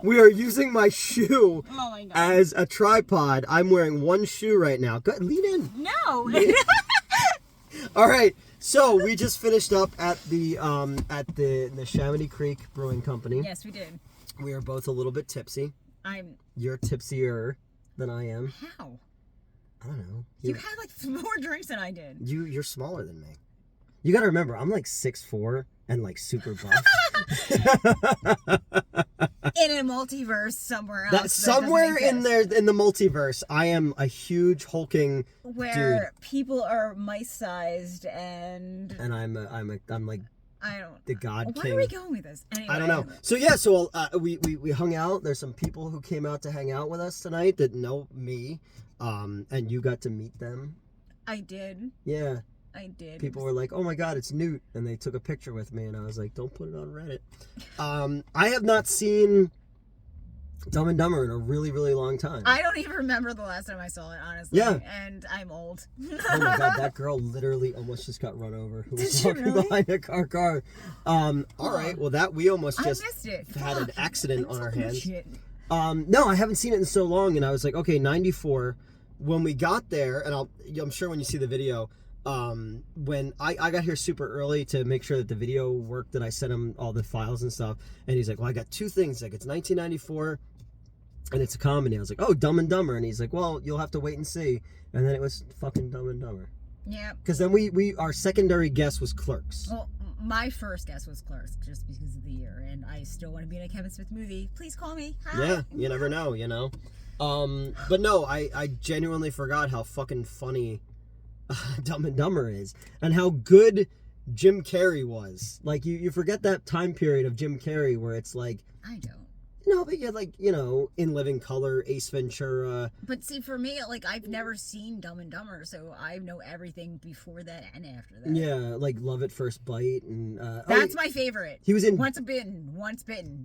We are using my shoe Oh my God. as a tripod. I'm wearing one shoe right now. Go, lean in. No. All right. So we just finished up at the Chamonix Creek Brewing Company. Yes, we did. We are both a little bit tipsy. You're tipsier than I am. How? I don't know. You had like more drinks than I did. You're smaller than me. You got to remember, I'm like 6'4" and like super buff. In a multiverse somewhere else. Somewhere in there, in the multiverse, I am a huge hulking where dude. People are mice-sized and I'm like I don't. the God Where King. are we going with this? Anyway, I don't know. So yeah, we hung out. There's some people who came out to hang out with us tonight that know me, and you got to meet them. I did. Yeah. I did. People were like, "Oh my God, it's Newt," and they took a picture with me, and I was like, "Don't put it on Reddit." I have not seen Dumb and Dumber in a really, really long time. I don't even remember the last time I saw it, honestly. Yeah. And I'm old. Oh my God, that girl literally almost just got run over. Who was Did she walking really? behind a car. All right, well we almost I just missed it. had an accident on our hands. Shit. No, I haven't seen it in so long, and I was like, okay, 94. When we got there, and I'm sure when you see the video, when I got here super early to make sure that the video worked, and I sent him all the files and stuff, and he's like, well, I got two things, like it's 1994 and it's a comedy. I was like, oh, Dumb and Dumber, and he's like, well, you'll have to wait and see. And then it was fucking Dumb and Dumber. Yeah. Because then our secondary guess was Clerks. Well, my first guess was Clerks, just because of the year, and I still want to be in a Kevin Smith movie. Please call me. Hi. Yeah, you never know, you know. But no, I genuinely forgot how fucking funny Dumb and Dumber is, and how good Jim Carrey was. Like, you forget that time period of Jim Carrey where it's like, I don't. no, but yeah, like, you know, In Living Color, Ace Ventura. But see, for me, like, I've never seen Dumb and Dumber, so I know everything before that and after that. Yeah, like Love at First Bite, and that's my favorite. He was in Once Bitten. Once Bitten.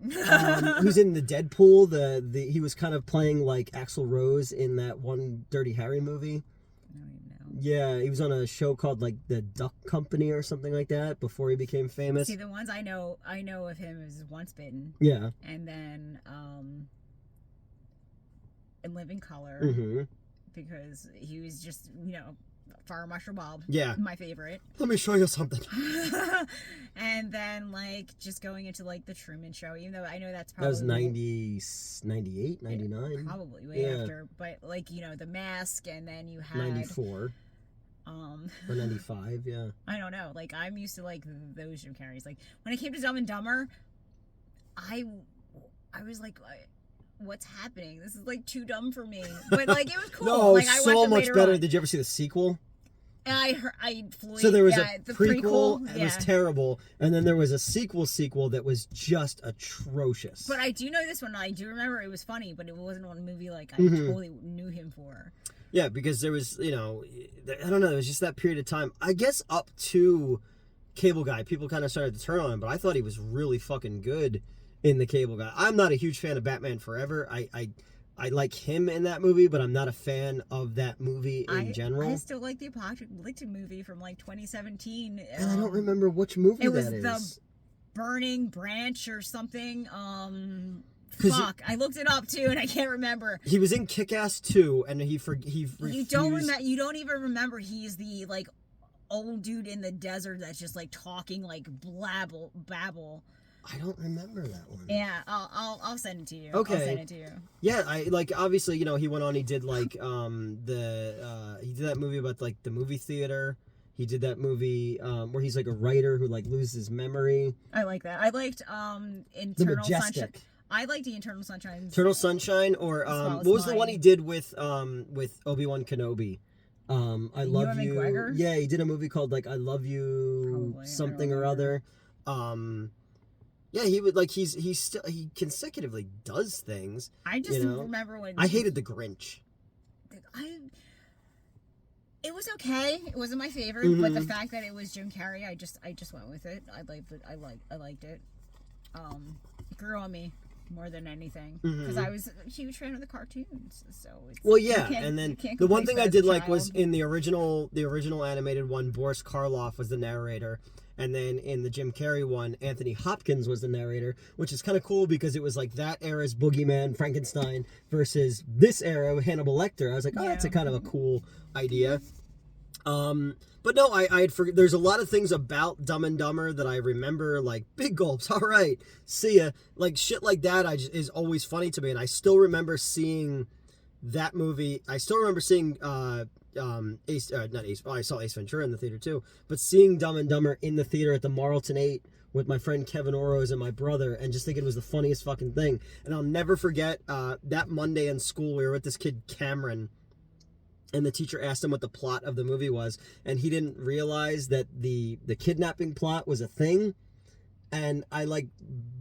Who's in the Deadpool? He was kind of playing like Axl Rose in that one Dirty Harry movie. I don't even know. Yeah, he was on a show called like The Duck Company or something like that before he became famous. See, the ones I know of him is Once Bitten. Yeah. And then In Living Color. Mm-hmm. Because he was just, you know, Fire Marshal Bob. Yeah. My favorite. Let me show you something. And then, like, just going into, like, The Truman Show, even though I know that's probably... That was 98, 99? Probably way after. But, like, you know, The Mask, and then you had... 94. Or 95, yeah. I don't know. Like, I'm used to, like, those Jim Carreys. Like, when it came to Dumb and Dumber, I was like... what's happening? This is like too dumb for me. But like it was cool. No, like, I so much better. On. Did you ever see the sequel? And So there was a the prequel. It yeah. was terrible, and then there was a sequel that was just atrocious. But I do know this one. I do remember it was funny, but it wasn't one movie like I totally knew him for. Yeah, because there was, you know, I don't know. There was just that period of time. I guess up to Cable Guy, people kind of started to turn on him, but I thought he was really fucking good in the Cable Guy. I'm not a huge fan of Batman Forever. I like him in that movie, but I'm not a fan of that movie in general. I still like the Apocalyptic movie from like 2017. And I don't remember which movie that is. It was the Burning Branch or something. Fuck, I looked it up too, and I can't remember. He was in Kick-Ass 2, and he refused. You don't even remember he's the like old dude in the desert that's just like talking like babble. I don't remember that one. Yeah, I'll send it to you. Okay. I'll send it to you. Yeah, I like obviously, you know, he went on, he did like he did that movie about like the movie theater. He did that movie where he's like a writer who like loses his memory. I like that. I liked Internal Sunshine. I liked the Eternal Sunshine. Eternal Sunshine, or what was the one he did with Obi-Wan Kenobi? I Love You. McGregor? Yeah, he did a movie called like I Love You something or other. Yeah, he would like he consecutively does things. I just remember when I hated The Grinch. It was okay. It wasn't my favorite, but the fact that it was Jim Carrey, I just went with it. I liked it. It grew on me more than anything because I was a huge fan of the cartoons. So and then the one thing I did like was in the original animated one, Boris Karloff was the narrator, And then in the Jim Carrey one, Anthony Hopkins was the narrator, which is kind of cool because it was like that era's Boogeyman, Frankenstein, versus this era of Hannibal Lecter. I was like, oh, that's a kind of a cool idea. But no, I had forget. There's a lot of things about Dumb and Dumber that I remember, like big gulps. All right, see ya. Like shit like that. Is always funny to me, and I still remember seeing that movie. I still remember seeing Ace, not Ace. Oh, I saw Ace Ventura in the theater too. But seeing Dumb and Dumber in the theater at the Marlton 8 with my friend Kevin Oros and my brother, and just thinking it was the funniest fucking thing. And I'll never forget that Monday in school. We were with this kid Cameron. And the teacher asked him what the plot of the movie was, and he didn't realize that the kidnapping plot was a thing. And I like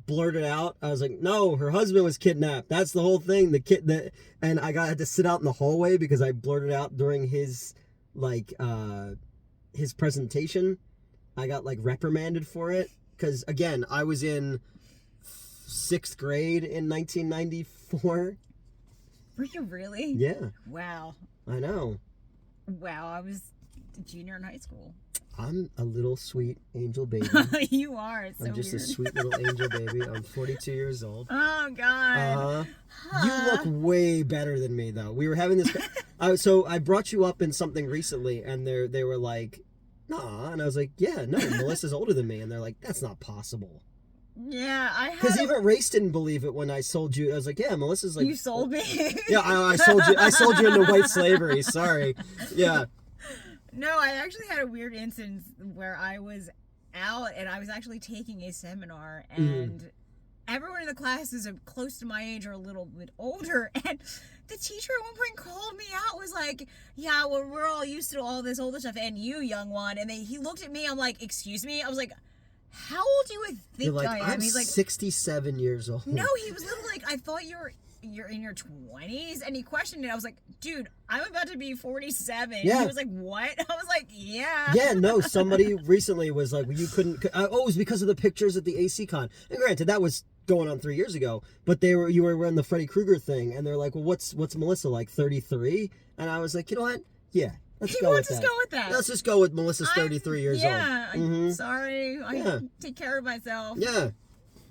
blurted out, I was like, "No, her husband was kidnapped. That's the whole thing." And I had to sit out in the hallway because I blurted out during his his presentation. I got like reprimanded for it because again, I was in 6th grade in 1994. Were you really? Yeah. Wow. I know. Wow, I was a junior in high school. I'm a little sweet angel baby. You are. It's so I'm just weird. a sweet little angel baby. I'm 42 years old. Oh, God. You look way better than me, though. We were having this... So I brought you up in something recently, and they were like, nah. And I was like, yeah, no, Melissa's older than me. And they're like, that's not possible. Yeah, I had... Because even Race didn't believe it when I sold you. I was like, yeah, Melissa's like... You sold me? Yeah, I sold you into white slavery. Sorry. Yeah. No, I actually had a weird instance where I was out and I was actually taking a seminar, and everyone in the class is close to my age or a little bit older, and the teacher at one point called me out, was like, yeah, well, we're all used to all this older stuff, and you, young one. And he looked at me, I'm like, excuse me? I was like, how old do you think You're like, I am? I'm He's like, 67 years old. no, he was literally like, I thought you're in your 20s, and he questioned it. I was like, dude, I'm about to be 47. Yeah. He was like, what? I was like, yeah. Yeah, no, somebody recently was like, well, you couldn't... Oh, it was because of the pictures at the AC Con. And granted, that was going on 3 years ago, but you were wearing the Freddy Krueger thing, and they're like, well, what's Melissa, like 33? And I was like, you know what? Yeah, let's go with that. Let's just go with Melissa's 33 years old. Yeah, I'm sorry. I take care of myself. Yeah.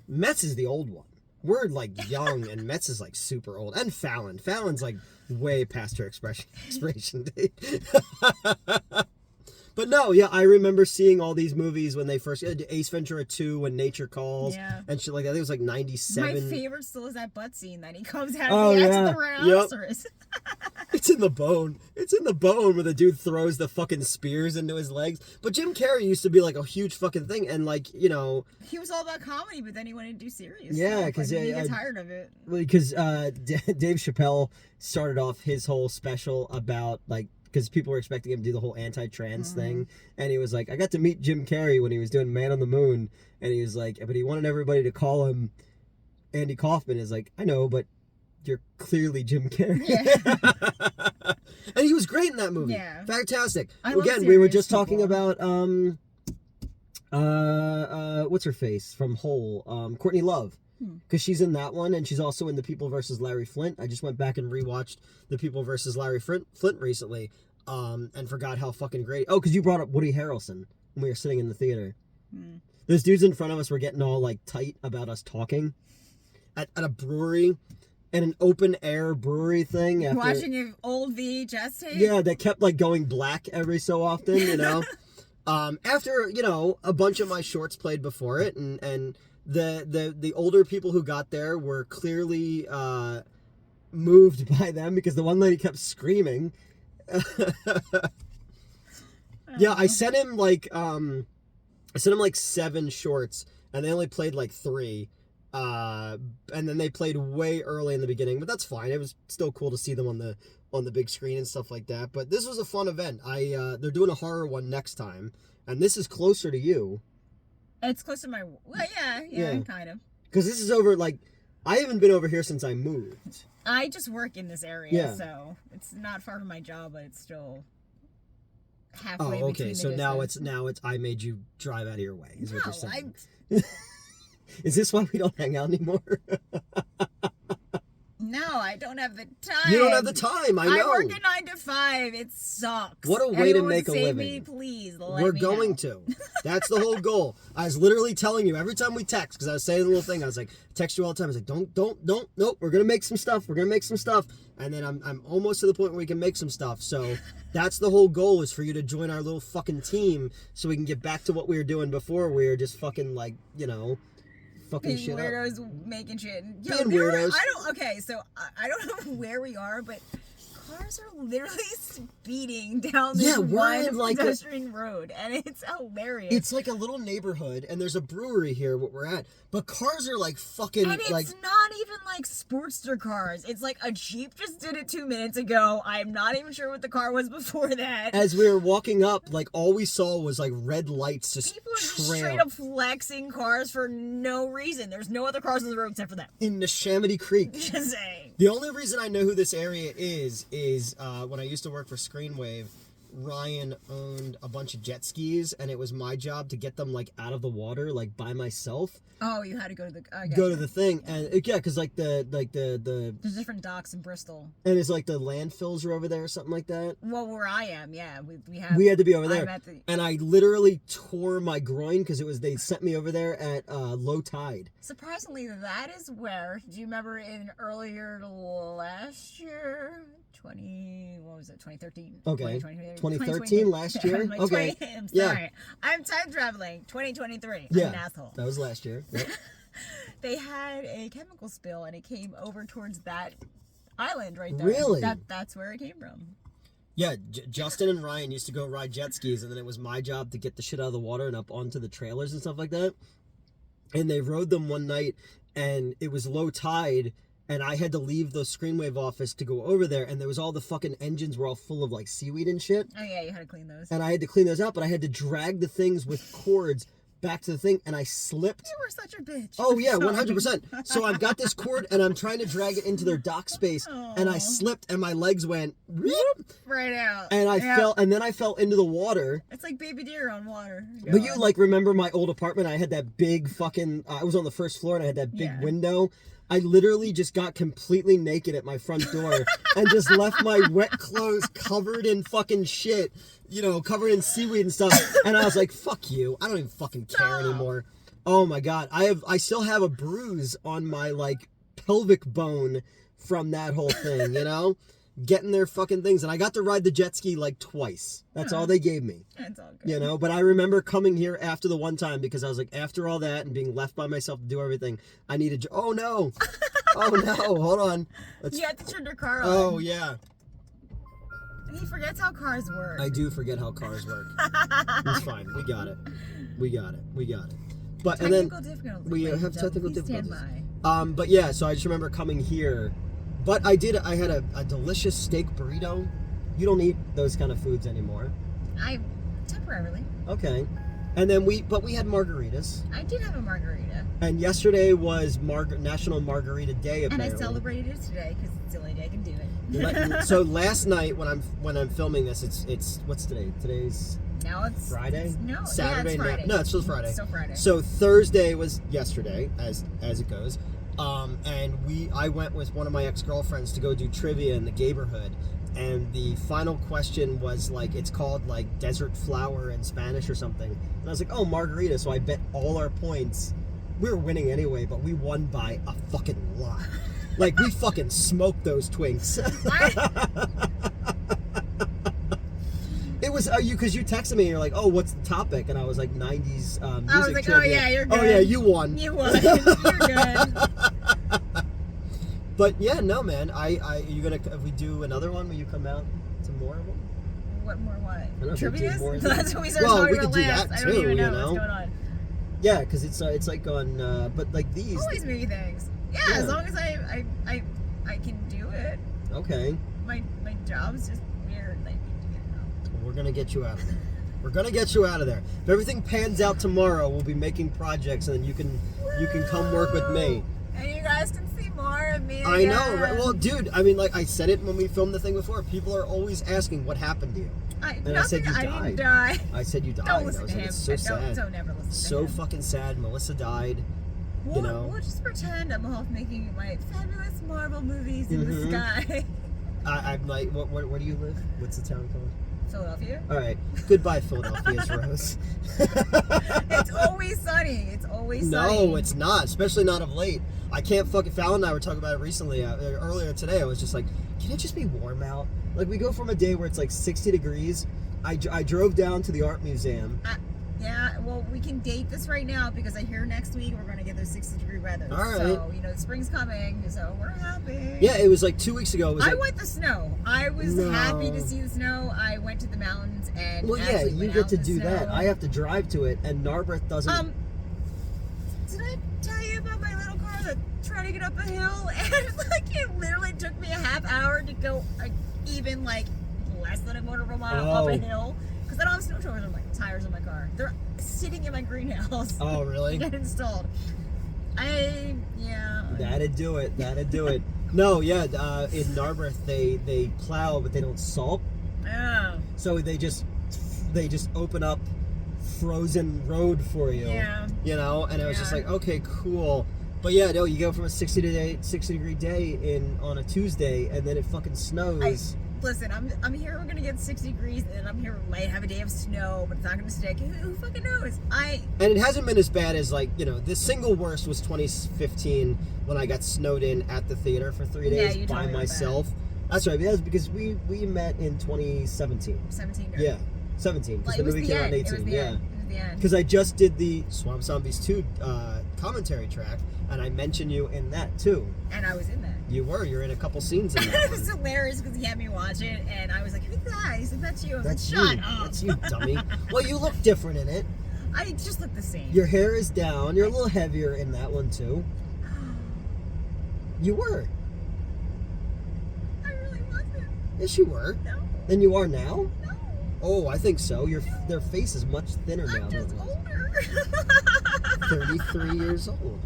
Metz is the old one. We're like young, and Metz is like super old. And Fallon. Fallon's like way past her expiration date. But no, yeah, I remember seeing all these movies when they first... Ace Ventura 2, When Nature Calls, and shit like that. I think it was like 97. My favorite still is that butt scene that he comes out of the axe of the rhinoceros. Yep. It's in the bone. It's in the bone where the dude throws the fucking spears into his legs. But Jim Carrey used to be like a huge fucking thing, and like, you know... He was all about comedy, but then he wanted to do serious stuff. Because he got tired of it. Because Dave Chappelle started off his whole special about, like, because people were expecting him to do the whole anti-trans thing. And he was like, I got to meet Jim Carrey when he was doing Man on the Moon. And he was like, but he wanted everybody to call him Andy Kaufman. Is like, I know, but you're clearly Jim Carrey. Yeah. And he was great in that movie. Yeah. Fantastic. Again, we were just talking about, what's her face from Hole? Courtney Love. Because she's in that one, and she's also in The People vs. Larry Flint. I just went back and rewatched The People vs. Larry Flint recently, and forgot how fucking great... Oh, because you brought up Woody Harrelson when we were sitting in the theater. Those dudes in front of us were getting all, like, tight about us talking at a brewery, and an open-air brewery thing. After, watching an old VHS tape? Yeah, that kept, like, going black every so often, you know? After, you know, a bunch of my shorts played before it, and the older people who got there were clearly moved by them because the one lady kept screaming. Yeah, I sent him like 7 shorts, and they only played like 3. And then they played way early in the beginning, but that's fine. It was still cool to see them on the big screen and stuff like that. But this was a fun event. They're doing a horror one next time, and this is closer to you. It's close to my... Well, yeah, kind of. Because this is over, like... I haven't been over here since I moved. I just work in this area, so it's not far from my job, but it's still halfway between the distance. So now it's I made you drive out of your way, is what you're saying. I... Is this why we don't hang out anymore? No, I don't have the time. You don't have the time. I know. I work at 9 to 5. It sucks. What a way to Anyone make a save living. Me, please. We're going to. That's the whole goal. I was literally telling you every time we text, because I was saying the little thing. I was like, text you all the time. I was like, don't. Nope. We're gonna make some stuff. And then I'm almost to the point where we can make some stuff. So that's the whole goal, is for you to join our little fucking team, so we can get back to what we were doing before. We were just fucking like, fucking being shit weirdos up. making shit. Being weirdos. I don't know where we are, but cars are literally speeding down this we're wide in, like, pedestrian road, and it's hilarious. It's like a little neighborhood, and there's a brewery here where we're at. But cars are like fucking and it's like. not even like Sportster cars. It's like a Jeep just did it 2 minutes ago. I'm not even sure what the car was before that. As we were walking up, like all we saw was like red lights just People are just trail straight up flexing cars for no reason. There's no other cars on the road except for them. in Neshaminy Creek. Just saying. The only reason I know who this area is when I used to work for Screenwave, Ryan owned a bunch of jet skis, and it was my job to get them like out of the water, like by myself. Oh, you had to go to the Go to the thing, and because like the There's different docks in Bristol. and it's like the landfills are over there or something like that. Well, where I am, yeah, We had to be over there, I'm at the- and I literally tore my groin because they sent me over there at low tide. Surprisingly, that is where. Do you remember in earlier last year? 2013? Okay. 2013 last year? Okay. I'm sorry. Yeah. I'm time traveling. 2023. Yeah. I'm an asshole. That was last year. Yep. They had a chemical spill, and it came over towards that island right there. Really? That's where it came from. Yeah, Justin and Ryan used to go ride jet skis, and then it was my job to get the shit out of the water and up onto the trailers and stuff like that. And they rode them one night, and it was low tide, and I had to leave the Screenwave office to go over there, and there was all the fucking engines were all full of like seaweed and shit. Oh yeah, you had to clean those. And I had to clean those out, but I had to drag the things with cords back to the thing, and I slipped. You were such a bitch. Oh yeah, 100%. So I've got this cord, and I'm trying to drag it into their dock space, and I slipped, and my legs went whoop, right out. and I fell, and then I fell into the water. It's like baby deer on water. Go But you on. like remember my old apartment? I had that big fucking. I was on the first floor, and I had that big Yeah. window. I literally just got completely naked at my front door and just left my wet clothes covered in fucking shit, covered in seaweed and stuff. And I was like, fuck you. I don't even fucking care anymore. Oh my God. I still have a bruise on my like pelvic bone from that whole thing, getting their fucking things. And I got to ride the jet ski like twice. That's all they gave me. It's all good. But I remember coming here after the one time because I was like, after all that and being left by myself to do everything, I needed. Oh no! Oh no! Hold on. You have to turn your car on. Oh yeah. He forgets how cars work. I do forget how cars work. It's fine. We got it. But and then we have technical difficulties. But yeah. So I just remember coming here. But I had a delicious steak burrito. You don't eat those kind of foods anymore. Temporarily. Okay. And then we had margaritas. I did have a margarita. And yesterday was National Margarita Day, apparently. And I celebrated it today because it's the only day I can do it. So last night when I'm filming this, it's what's today? Today's now it's Friday. No, Saturday. Yeah, it's Friday. No, it's still Friday. It's still Friday. So Thursday was yesterday, as it goes. And I went with one of my ex-girlfriends to go do trivia in the neighborhood, and the final question was like, it's called like desert flower in Spanish or something, and I was like, oh, margarita. So I bet all our points. We were winning anyway, but we won by a fucking lot. Like we fucking smoked those twinks. It was because you texted me and you're like, oh, what's the topic? And I was like, 90s music I was like, trivia. oh yeah, you're good. Oh yeah, you won. You won. You're good. But yeah, no, man. If we do another one, will you come out to more of them? What more? What? I don't know if we do more Trivias? of them. That's what we started Well, talking we about could do last. that I don't too, even know you know? what's going on. Yeah, because it's like on, but like these. Always movie things. Yeah, Yeah. as long as I can do it. Okay. My job's just weird. And I need to get out. We're gonna get you out of there. We're gonna get you out of there. If everything pans out tomorrow, we'll be making projects, and then you can come work with me. And you guys can see more of me. I know, again. right? Well, dude, I mean, like I said it when we filmed the thing before. People are always asking what happened to you. I said you I died. didn't die. I said you died. Don't I listen was to like, him. it's so sad. Don't ever listen to So him. fucking sad. Melissa died. We'll just pretend I'm off making my fabulous Marvel movies in the sky. I'm like, where do you live? What's the town called? Philadelphia. All right. Goodbye, Philadelphia's Rose. It's always sunny. It's always sunny. No, it's not. Especially not of late. I can't fucking... Fallon and I were talking about it recently. Earlier today, I was just like, can it just be warm out? Like, we go from a day where it's like 60 degrees. I drove down to the art museum. Yeah, well, we can date this right now because I hear next week we're going to get those 60-degree weather. All right. So, the spring's coming, so we're happy. Yeah, it was like 2 weeks ago. It was I want the snow. I was happy to see the snow. I went to the mountains and well, yeah, you get to do that. I have to drive to it, and Narberth doesn't... Did I tell you about my little car that tried to get up a hill? And it literally took me a half hour to go even less than a quarter of a mile up a hill. Because I don't have snow tires on my car. They're sitting in my greenhouse. Oh, really? To get installed. That'd do it. No, yeah, in Narberth they plow, but they don't salt. Oh. So they just open up frozen road for you. Yeah. And it was just like, okay, cool. But yeah, no, you go from a 60 degree day on a Tuesday, and then it fucking snows. Listen, I'm here. We're gonna get 60 degrees, and I'm here. We might have a day of snow, but it's not gonna stick. Who fucking knows? And it hasn't been as bad as the single worst was 2015 when I got snowed in at the theater for 3 days by myself. That's right. That's because we met in 2017. 17. Yeah, 17. Because the movie came out in 18. Yeah. end. Because I just did the Swamp Zombies 2 commentary track, and I mentioned you in that too. And I was in that. You were. You're in a couple scenes in that. It was hilarious because he had me watch it, and I was like, "Who's that?" He said, "That's you." I was That's like, you. "Shut up." That's you, dummy. Well, you look different in it. I just look the same. Your hair is down. You're a little heavier in that one too. You were. I really wasn't. Yes, you were. No. Then you are now? No. Oh, I think so. Their face is much thinner now. I'm just older. 33 years old.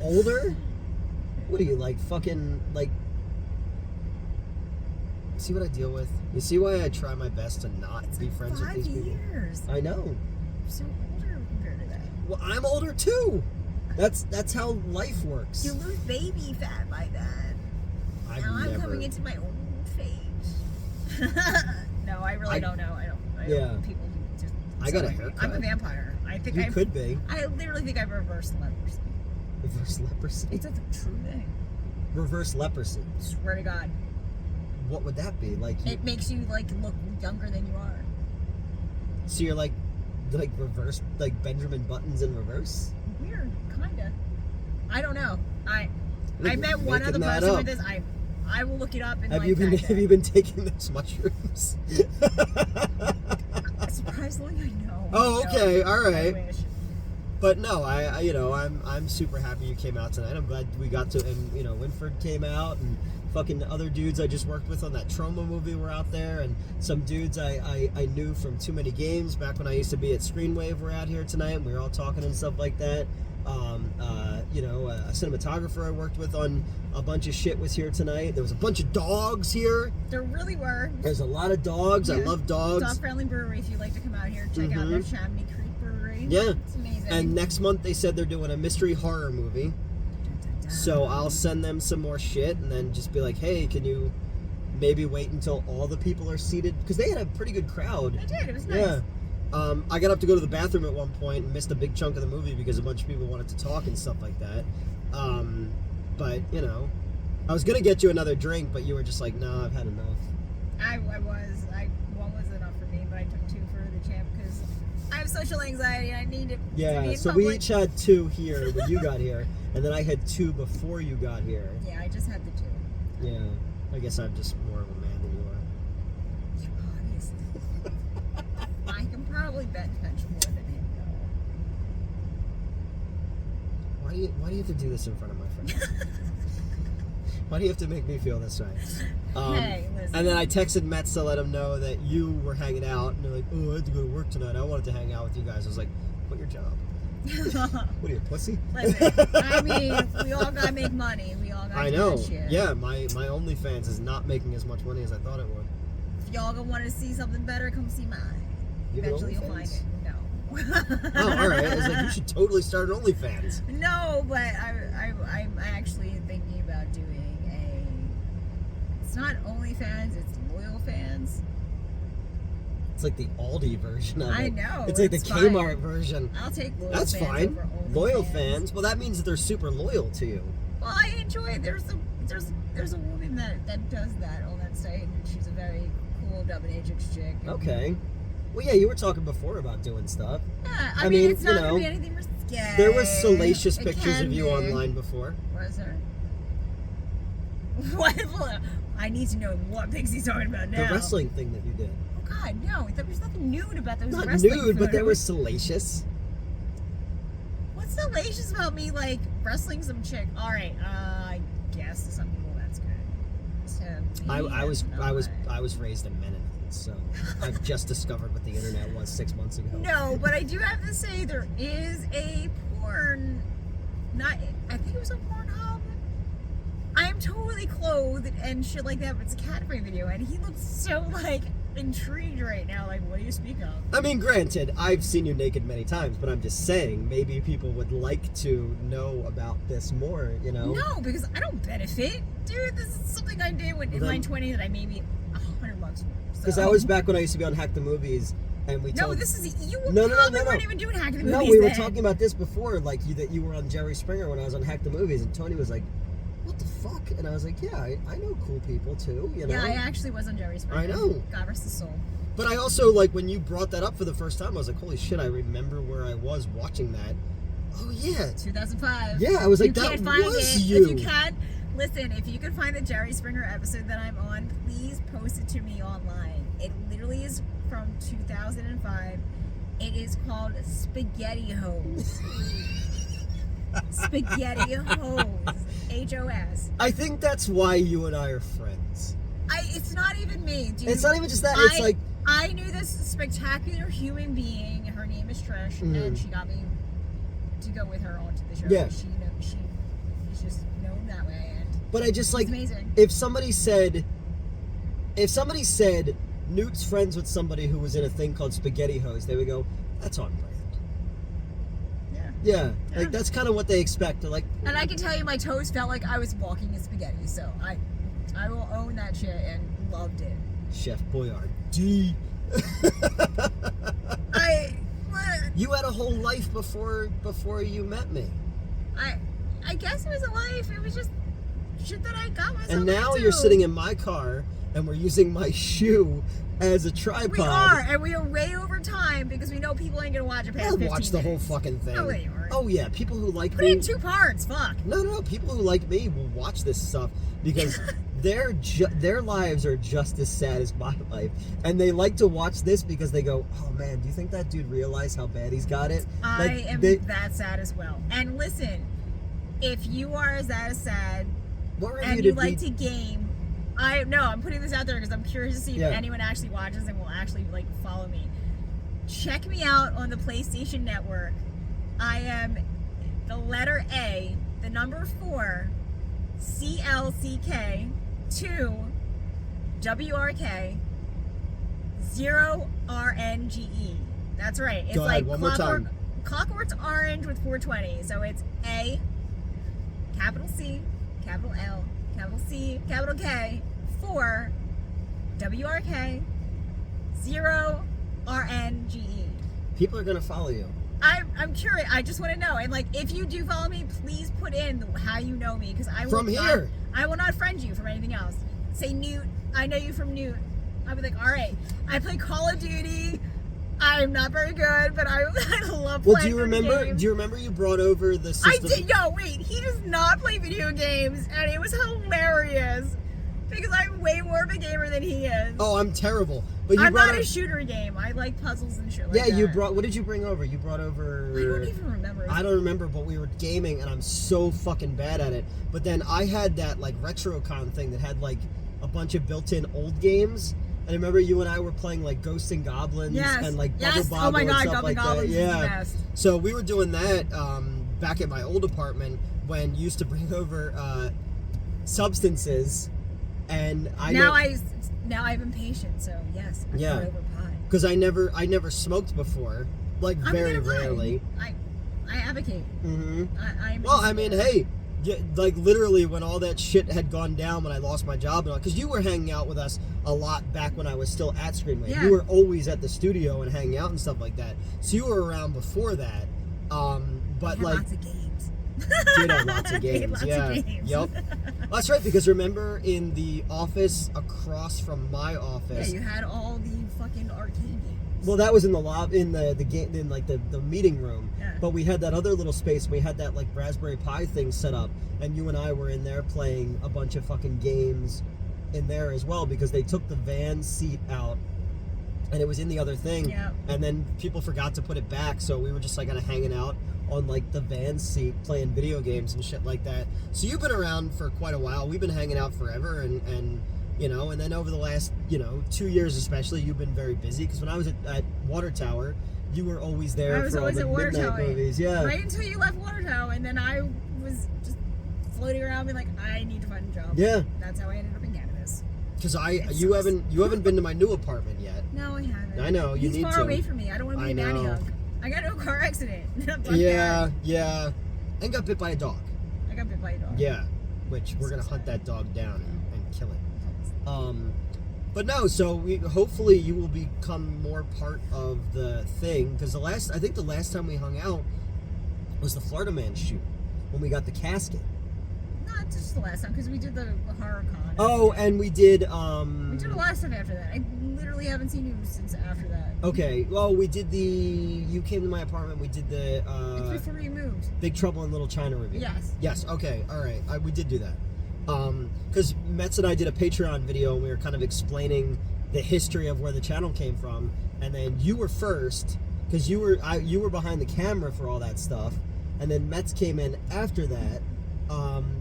Older? What are you, see what I deal with? You see why I try my best to not be friends with these people? 5 years. I know. I'm so older compared to that. Well, I'm older too. That's how life works. You lose baby fat by that. I'm coming into my old phase. No, I really don't know. I don't. People who just. I got a haircut. I'm a vampire. I think you could be. I literally think I've reversed leprosy. Reverse leprosy? It's a true thing. Reverse leprosy. Swear to God. What would that be? It makes you look younger than you are. So you're like reverse, like Benjamin Buttons in reverse? Weird, kinda. I don't know. I met one other person with this. I will look it up and have you been taking those mushrooms? Surprisingly, I know. Oh, okay, all right. I wish. But no, I'm super happy you came out tonight. I'm glad we got to, and Winford came out, and fucking other dudes I just worked with on that Trauma movie were out there, and some dudes I knew from Too Many Games back when I used to be at Screenwave were out here tonight, and we were all talking and stuff like that. A cinematographer I worked with on a bunch of shit was here tonight. There was a bunch of dogs here. There really were. There's a lot of dogs. Yeah. I love dogs. Dog-friendly brewery. If you'd like to come out here, check out their Chamonix Creek Brewery. Yeah. It's amazing. And next month they said they're doing a mystery horror movie. So I'll send them some more shit and then just be like, hey, can you maybe wait until all the people are seated? Because they had a pretty good crowd. They did. It was nice. Yeah. I got up to go to the bathroom at one point and missed a big chunk of the movie because a bunch of people wanted to talk and stuff like that. But, I was going to get you another drink, but you were just like, no, I've had enough. One was enough for me, but I took two for the champ because I have social anxiety and I need it. Yeah, so we each had two here when you got here, and then I had two before you got here. Yeah, I just had the two. Yeah, I guess I'm just more of a man than you are. Obviously. I can probably bench more than him, though. Why do you have to do this in front of my friends? Why do you have to make me feel this way? Hey, listen. And then I texted Mets to let him know that you were hanging out, and they're like, oh, I had to go to work tonight. I wanted to hang out with you guys. I was like, quit your job. What are you, a pussy? Listen, I mean, we all gotta make money. We all gotta do that shit. Yeah, my OnlyFans is not making as much money as I thought it would. If y'all gonna want to see something better, come see mine. Eventually you'll find it. No. Oh, all right. I was like, you should totally start an OnlyFans. No, but I'm actually thinking about doing it's not OnlyFans, it's Loyal Fans. It's like the Aldi version of it. I know. It's like the Kmart version. I'll take Loyal That's Fans fine. over OnlyFans. Loyal fans. Well, that means that they're super loyal to you. Well, I enjoy it. There's a woman that does that on that site, and she's a very cool dominatrix chick. Okay. Well, yeah, you were talking before about doing stuff. Yeah, I mean, it's not going to be anything risque. There was salacious pictures of you online before. Was there? What? I need to know what pics he's talking about now. The wrestling thing that you did. Oh, God, no. There was nothing nude about those Not wrestling nude, but there photos. was salacious. What's salacious about me, like, wrestling some chick? All right, I guess to some people that's good. To me, I was not. raised in Mennonite, so I've just discovered what the internet was 6 months ago. No, but I do have to say there is a porn. I think it was a Pornhub. I am totally clothed and shit like that, but it's a cat frame video, and he looks so like intrigued right now. Like, what do you speak of? I mean, granted, I've seen you naked many times, but I'm just saying, maybe people would like to know about this more, you know? No, because I don't benefit. Dude, this is something I did in my 20s that I made me $100 for. Because that was back when I used to be on Hack the Movies, and we No, told... this is... You No. weren't even doing Hack the Movies No, we were then. talking about this before, like, that you were on Jerry Springer when I was on Hack the Movies, and Tony was like, what the fuck? And I was like, yeah, I know cool people, too, you know? Yeah, I actually was on Jerry Springer. I know. God rest his soul. But I also, like, when you brought that up for the first time, I was like, holy shit, I remember where I was watching that. Oh, yeah. 2005. Yeah, I was like, you that can't find was it. you. If you can, listen, if you can find the Jerry Springer episode that I'm on, please post it to me online. It literally is from 2005. It is called Spaghetti Hose. Spaghetti Hose. H-O-S. I think that's why you and I are friends. It's not even me, dude. It's not even just that, it's like... I knew this spectacular human being. Her name is Trish, and she got me to go with her onto the show. Yeah. She is just known that way, and But I just like... amazing. If somebody said, Newt's friends with somebody who was in a thing called Spaghetti Hose, they would go, that's on brand. Yeah. Like, that's kind of what they expect. They're like... And I can tell you my toes felt like I was walking in spaghetti, so I will own that shit and loved it. Chef Boyardee. You had a whole life before you met me. I guess it was a life. It was just shit that I got myself And now into. you're sitting in my car, and we're using my shoe as a tripod. We are, and we are way over time because we know people ain't gonna watch it past 15 I'll watch the whole minutes. fucking thing. No, they aren't. Oh yeah, people who like Put me. it in 2 parts. Fuck. No. People who like me will watch this stuff because their lives are just as sad as my life, and they like to watch this because they go, "Oh man, do you think that dude realized how bad he's got it?" I am that sad as well. And listen, if you are as sad and you like to game, I'm putting this out there because I'm curious to see if anyone actually watches and will actually like follow me. Check me out on the PlayStation Network. I am the letter A, the number 4, CLCK 2 WRK 0 RNGE. That's right. It's Go ahead, like one more time. Clockwork's orange with 420. So it's A, capital C, capital L, capital C, capital K, 4 WRK 0 RNGE. People are gonna follow you. I'm curious. I just want to know. And like, if you do follow me, please put in how you know me, because I will From here. I will not friend you from anything else. Say Newt. I know you from Newt. I'll be like, all right. I play Call of Duty. I'm not very good, but I love playing. Well, do you remember? games. Do you remember you brought over the system? I did. Yo, wait. He does not play video games, and it was hilarious because I'm way more of a gamer than he is. Oh, I'm terrible. But I'm not a shooter game. I like puzzles and shit like that. Yeah, you brought. What did you bring over? You brought over. I don't even remember. I don't remember, but we were gaming, and I'm so fucking bad at it. But then I had that like RetroCon thing that had like a bunch of built-in old games. And I remember you and I were playing like Ghosts and Goblins and like Bubble Bobble Oh my God, and stuff Gobble like Goblins that. is the best. So we were doing that back at my old apartment when you used to bring over substances, and Now I've been patient, so yes. I brought over pot. Because I never smoked before, Like, very rarely. I advocate. Well, I mean, hey, like, literally when all that shit had gone down, when I lost my job and all, because you were hanging out with us a lot back when I was still at Screenway. Yeah. You were always at the studio and hanging out and stuff like that. So you were around before that. But like, lots of games. Did have lots of games. Lots Yeah. of games. Yep. That's right, because remember in the office across from my office. Yeah, you had all the fucking arcade games. Well, that was in the in the game, in like the meeting room. Yeah. But we had that other little space. We had that like Raspberry Pi thing set up, and you and I were in there playing a bunch of fucking games in there as well, because they took the van seat out, and it was in the other thing. Yeah. And then people forgot to put it back, so we were just like kind of hanging out on like the van seat playing video games and shit like that. So you've been around for quite a while. We've been hanging out forever, and you know, and then over the last, 2 years especially, you've been very busy, because when I was at Water Tower, you were always there. I was for always all at the Water midnight Tower. movies. Yeah. Right until you left Water Tower, and then I was just floating around being like, I need to find a job. Yeah. That's how I ended up in cannabis. Because you haven't been to my new apartment yet. No, I haven't. I know, you He's need far to. away from me. I don't want to be a nanny know. hug. I got into a car accident. Yeah. And got bit by a dog. I got bit by a dog. Yeah. Which we're gonna hunt that dog down and kill it. But no, so hopefully you will become more part of the thing, because I think the last time we hung out was the Florida Man shoot, when we got the casket. Not just the last time, because we did the horror con. Oh, and we did We did a lot of stuff after that. I literally haven't seen you since after that. okay, well, we did you came to my apartment, we did the It's before you moved. Big Trouble in Little China review. Yes, okay, alright, we did do that. Because Metz and I did a Patreon video, and we were kind of explaining the history of where the channel came from, and then you were first, because you were behind the camera for all that stuff, and then Metz came in after that,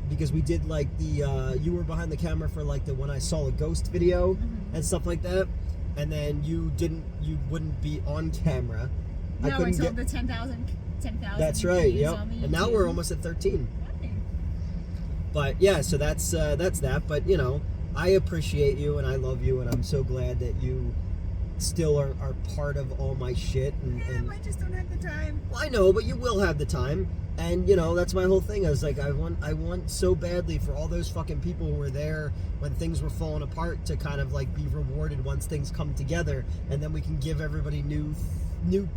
because we did like the you were behind the camera for like the When I Saw a Ghost video and stuff like that, and then you wouldn't be on camera. No, until the 10,000. That's right. views Yep. on the And now YouTube. we're almost at 13. But yeah, so that's that. But I appreciate you and I love you, and I'm so glad that you still are part of all my shit. And I just don't have the time. well, I know, but you will have the time. And that's my whole thing. I was like, I want so badly for all those fucking people who were there when things were falling apart to kind of like be rewarded once things come together, and then we can give everybody new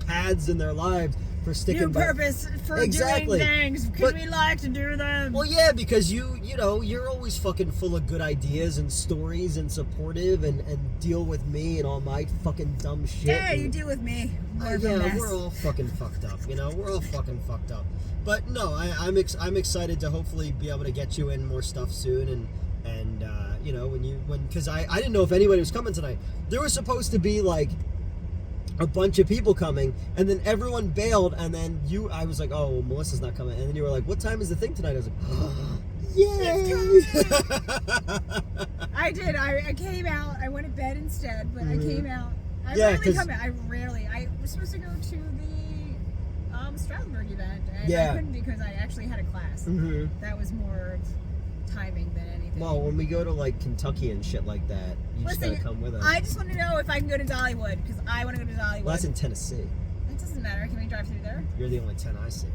paths in their lives for sticking New purpose for Exactly. doing things because we like to do them. Well, yeah, because you're always fucking full of good ideas and stories and supportive and deal with me and all my fucking dumb shit. Yeah, and, you deal with me. we're all fucking fucked up. We're all fucking fucked up. But no, I'm excited to hopefully be able to get you in more stuff soon, and because I didn't know if anybody was coming tonight. There was supposed to be like a bunch of people coming, and then everyone bailed, and then I was like, oh, well, Melissa's not coming, and then you were like, what time is the thing tonight? I was like, oh, yay! I did. I came out. I went to bed instead, but I came out. I was supposed to go to the Strasbourg event, and I couldn't because I actually had a class. That was more timing than anything. Well, when we go to like Kentucky and shit like that, you just gotta come with us. I just want to know if I can go to Dollywood, because I want to go to Dollywood. Well, that's in Tennessee. It doesn't matter. Can we drive through there? You're the only 10 I see.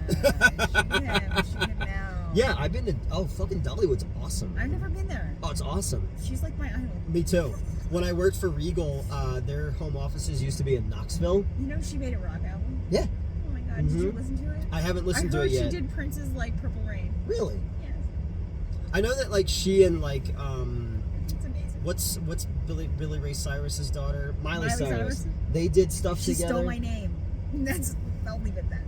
Shoot him now. Yeah, I've been to. Oh, fucking Dollywood's awesome. I've never been there. Oh, it's awesome. She's like my idol. Me too. When I worked for Regal, their home offices used to be in Knoxville. You know she made a rock album? Yeah. Oh my god, did you listen to it? I haven't listened to it I yet. heard she did Prince's like Purple Rain. Really? Yes. I know that like she and like It's amazing. what's Billy Ray Cyrus's daughter, Miley Cyrus. Cyrus? They did stuff She together. stole my name. I'll leave it then.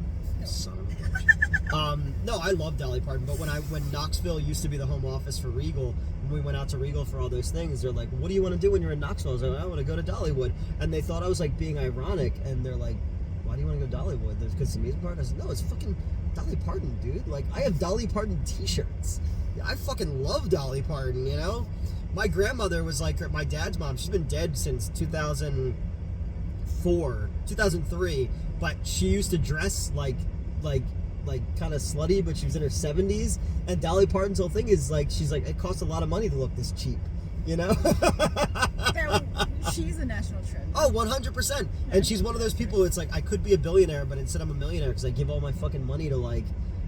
Son of a bitch. No, I love Dolly Parton, but when Knoxville used to be the home office for Regal, when we went out to Regal for all those things, they're like, what do you want to do when you're in Knoxville? I was like, I want to go to Dollywood. And they thought I was like being ironic, and they're like, why do you want to go to Dollywood? There's because the music part? I said, no, it's fucking Dolly Parton, dude. Like, I have Dolly Parton t-shirts. I fucking love Dolly Parton, My grandmother was like my dad's mom. She's been dead since 2003, but she used to dress like kind of slutty, but she was in her 70s, and Dolly Parton's whole thing is like, she's like, it costs a lot of money to look this cheap, She She's a national treasure. Oh, 100%. And she's one of those people. It's like I could be a billionaire, but instead I'm a millionaire because I give all my fucking money to like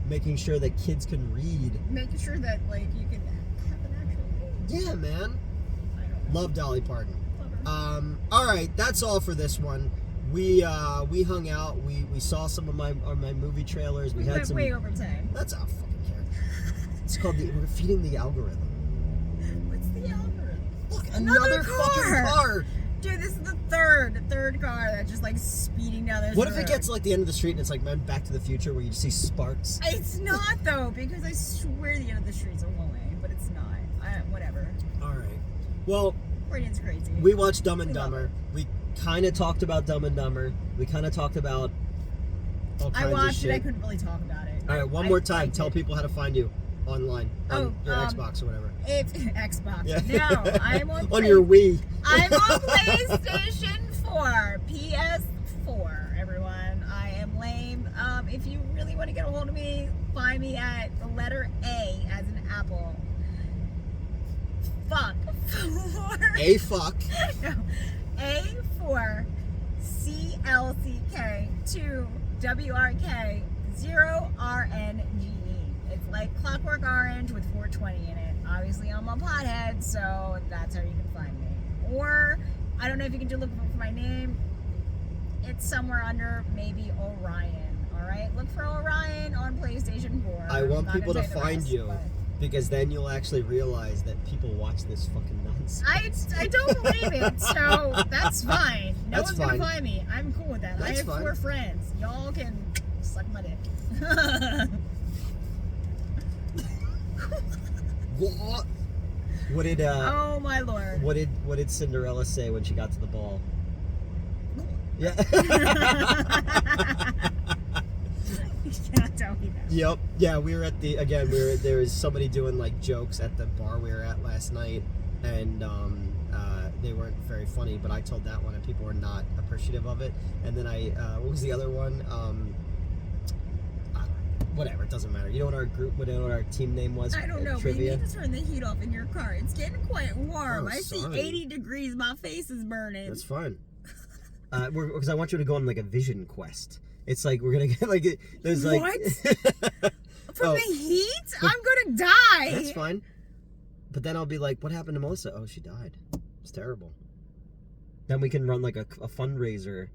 making sure that kids can read. Making sure that like you can have an actual age. Yeah, man. I don't know. Love Dolly Parton. Love her. All right, that's all for this one. We hung out. We saw some of my movie trailers. We had went some. way over time. That's how I fucking care. It's called we're feeding the algorithm. What's the algorithm? Look, another fucking car. Dude, this is the third car that's just like speeding down this What road. if it gets to like the end of the street and it's like Back to the Future where you just see sparks? It's not though, because I swear the end of the street's a one-way, but it's not. Whatever. All right. Well, Freudian's crazy. we watched Dumb and We love Dumber. We kind of talked about Dumb and Dumber. We kind of talked about all kinds I of watched shit. it. I couldn't really talk about it. All right, one more time. Tell people how to find you online on your Xbox or whatever. It's Xbox. Yeah. No, I'm on on your Wii. I'm on PlayStation 4, PS4. Everyone, I am lame. If you really want to get a hold of me, find me at the letter A as in apple. Fuck. A fuck. No. A for CLCK 2 WRK 0 RNGE. It's like Clockwork Orange with 420 in it. Obviously, I'm a pothead, so that's how you can find me. Or, I don't know if you can look for my name. It's somewhere under maybe Orion. Alright? Look for Orion on PlayStation 4. I want people to find rest, you but because then you'll actually realize that people watch this fucking nonsense. I don't believe it, so that's fine. No That's one's fine. gonna find me. I'm cool with that. That's I have fine. 4 friends. Y'all can suck my dick. What? What did Oh my lord. what did Cinderella say when she got to the ball? Yeah. You cannot tell me that. Yep. Yeah, we were at there was somebody doing like jokes at the bar we were at last night, and they weren't very funny, but I told that one and people were not appreciative of it. And then what was the other one? Whatever, it doesn't matter. You know what our team name was? I don't know, Trivia? but you need to turn the heat off in your car. It's getting quite warm. Oh, I see sorry. 80 degrees. My face is burning. That's fine. Because I want you to go on like a vision quest. It's like we're gonna get like there's like What? From Oh. the heat? I'm gonna die. That's fine. But then I'll be like, what happened to Melissa? Oh, she died. It's terrible. Then we can run like a fundraiser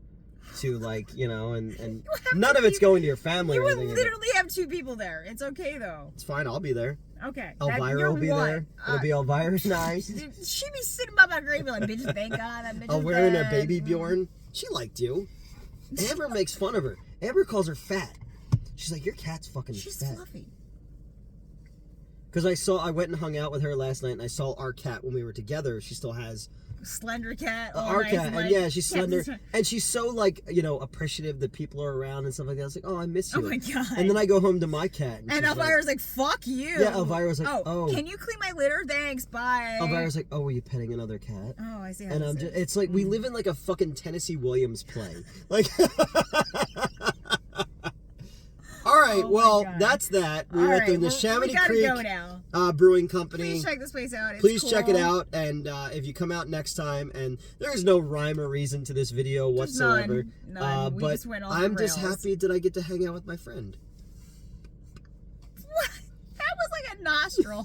to like, and none of it's going to your family You or would anything. literally have 2 people there. It's okay though. It's fine, I'll be there. Okay. Elvira will be there. It'll be Elvira. Nice. She'd be sitting by my grave like, bitch, thank God that bitch I'll is wearing a dead." baby Bjorn. She liked you. Amber makes fun of her. Amber calls her fat. She's like, your cat's fucking She's fat. fluffy. Because I went and hung out with her last night, and I saw our cat when we were together. She still has Slender cat. our nice, cat, like, and yeah, she's yeah, slender, this one- and she's so like appreciative that people are around and stuff like that. I was like, oh, I miss you. Oh my God. And then I go home to my cat, And she's Elvira's like, fuck you. Yeah, Elvira's like, oh. Can you clean my litter? Thanks, bye. Elvira's like, oh, were you petting another cat? Oh, I see how And this I'm just, is. it's like we live in like a fucking Tennessee Williams play. Like, all right, Oh my well, God. that's that. We All were at right, the well, Chamonix we gotta Creek go now. Brewing Company. Please check this place out. It's Please check it cool. out, and if you come out next time, and there's no rhyme or reason to this video Just whatsoever, none. We but just went off I'm the just rails. happy that I get to hang out with my friend. What? That was like a nostril.